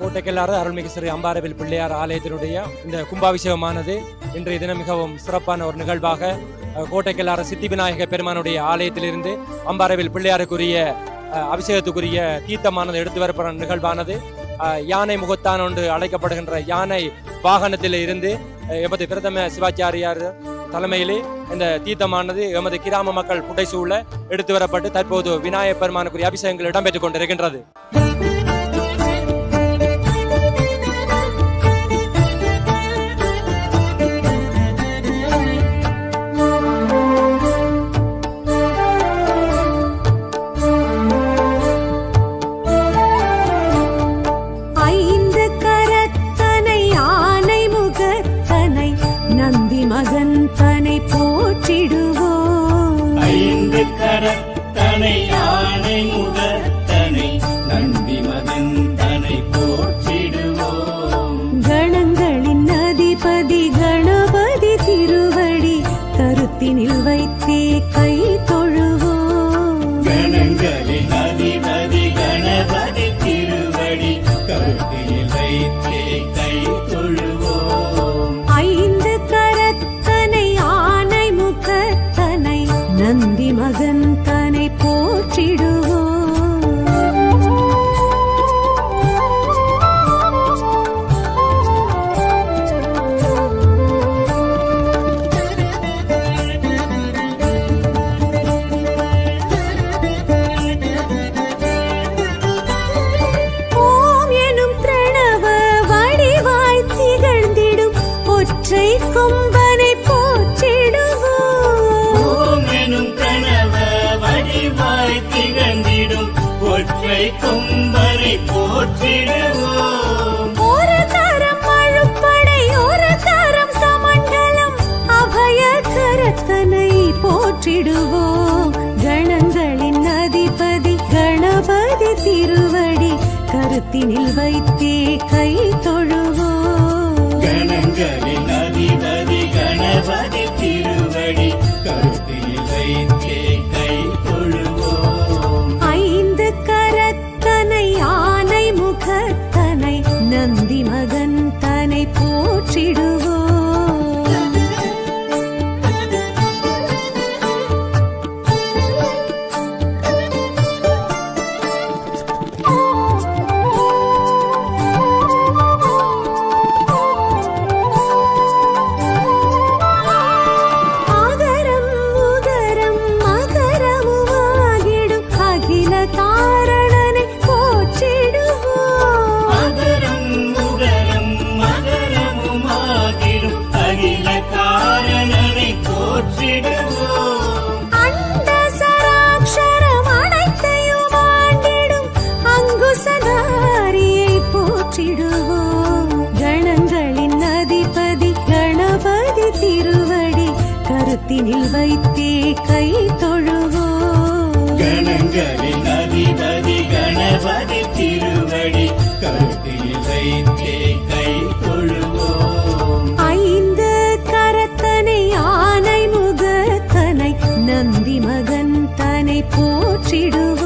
கோட்டைக்கல்லாறு அருள்மிகு ஸ்ரீ அம்பாரவேல் பிள்ளையார் ஆலயத்தினுடைய இந்த கும்பாபிஷேகமானது இன்றைய தினம் மிகவும் சிறப்பான ஒரு நிகழ்வாக கோட்டைக்கல்லாறு சித்தி விநாயக பெருமானுடைய ஆலயத்திலிருந்து அம்பாரவேல் பிள்ளையாருக்குரிய அபிஷேகத்துக்குரிய தீர்த்தமானது எடுத்து வரப்படுற நிகழ்வானது யானை முகத்தான் ஒன்று அழைக்கப்படுகின்ற யானை வாகனத்தில் இருந்து எமது பிரதம சிவாச்சாரியார் தலைமையிலே இந்த தீர்த்தமானது எமது கிராம மக்கள் புடைசூழ எடுத்து வரப்பட்டு தற்போது விநாயகப் பெருமானுக்குரிய அபிஷேகங்கள் இடம்பெற்றுக் கொண்டிருக்கின்றது. கரத்தனை யானை முகத்தனை நந்தி மகந்தனை போற்றிடுவோம். கணங்களின் அதிபதி கணபதி திருவடி கருத்தினில் வைத்தே கை தொழுவோம். கணங்களின் அதிபதி கணபதி திருவடி கருத்தினில் வைத்தே கை தொழுவோம். ஐந்து கரத்தனை யானை முகத்தனை நந்தி மகன் தனை போற்றிடுவோம். ஓம் எனும் பிரணவ வடிவாய் திகழ்ந்திடும் ஒற்றை கொம்பனை ஒற்றை கொம்பரை போற்றிடுவோம். ஒரு தரம் அழுப்படை ஒரு தரம் சமண்டலம் அபய கரத்தனை போற்றிடுவோம். கணங்களின் அதிபதி கணபதி திருவடி கருத்தினில் வைத்தே கை தொழுவோம். கணங்களின் அதிபதி கணபதி திருவடி கருத்தினில் வைத்தே கை தொழுவோம். ஐந்து கரத்தனை யானை முகத்தனை நந்தி மகன் தனை போற்றிடுவோம். கணங்களின் அதிபதி கணபதி திருவடி கருத்தினில் வைத்தே கை தொழுவோம். கணங்களின் அதிபதி கணபதி திருவடி கருத்தினில் வைத்தே கை தொழுவோம். ஐந்து கரத்தனை யானை முகத்தனை நந்தி மகன் தனை போற்றிடுவோம்.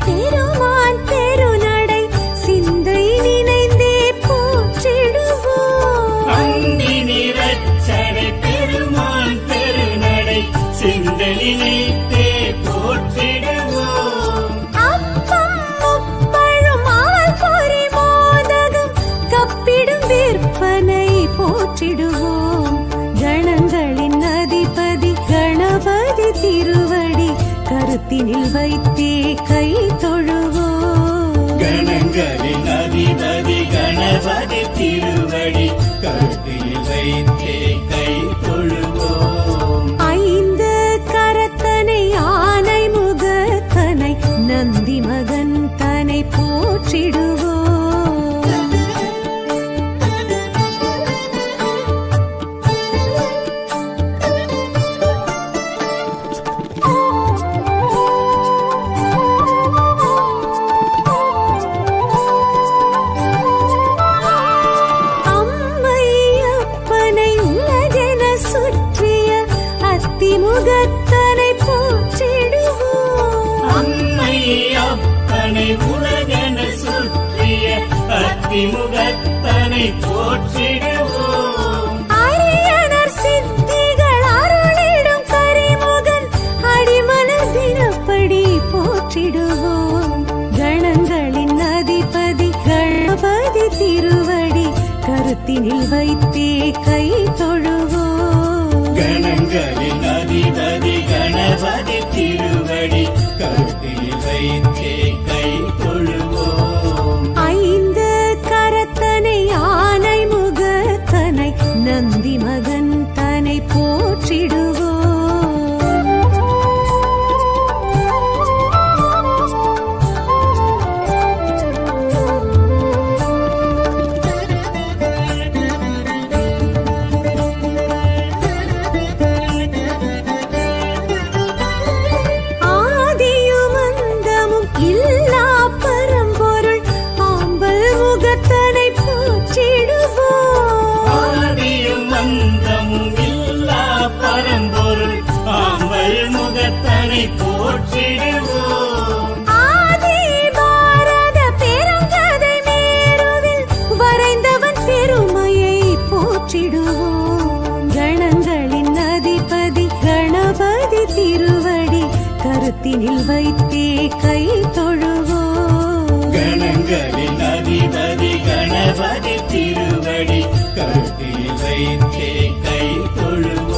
பெருமான் பெருநடை சிந்தை நினைந்தே போற்றிடுவோம். அந்தி நிறச்சடை பெருமான் பெருநடை சிந்தை நினைந்தே போற்றிடுவோம். அப்பம் முப்பழும் ஆல் பொறி மோதகம் கப்பிடும் விற்பனை போற்றிடுவோம். கணங்களின் அதிபதி கணபதி திருவடி கருத்தினில் வைத்தே கை தொழுவோம். கணங்களின் அதிபதி கணபதி திருவடி கருத்தினில் வைத்தே கை தொழுவோம். ஐந்து கரத்தனை யானை முகத்தனை நந்தி மகன் தனை போற்றிடுவோம். அப்பனை உலகென சுற்றிய அத்திமுகத்தனை போற்றிடுவோம். அரியணர் சித்திகள் அருளிடும் கரிமுகன் அடிமனதினப்படி போற்றிடுவோம். கணங்களின் அதிபதி கணபதி திருவடி கருத்தினில் வைத்தே கை தொழுவோம். கணங்களின் அதிபதி கணபதி திருவடி கருத்தில் வைத்தே கை தொழுவோம். ஐந்து கரத்தனை ஆனை முகத்தனை நந்தி மகன் தனை போற்றிடுவோம். ஆதியும் அந்தமும் இல்லா பரம்பொருள் ஆம்பல் முகத்தனை போற்றிடுவோம். ஆதியும் அந்தமும் இல்லா பரம்பொருள் ஆம்பல் முகத்தனை போற்றிடுவோம். ஆதி பாரத பெருங்கதை மேருவில் வரைந்தவன் பெருமையை போற்றிடுவோம். கணங்களின் அதிபதி கணபதி திருவடி கருத்தினில் வைத்தே கை தொழுவோம். கணங்களின் அதிபதி கணபதி திருவடி கருத்தில் வைத்தே கை தொழுவோம்.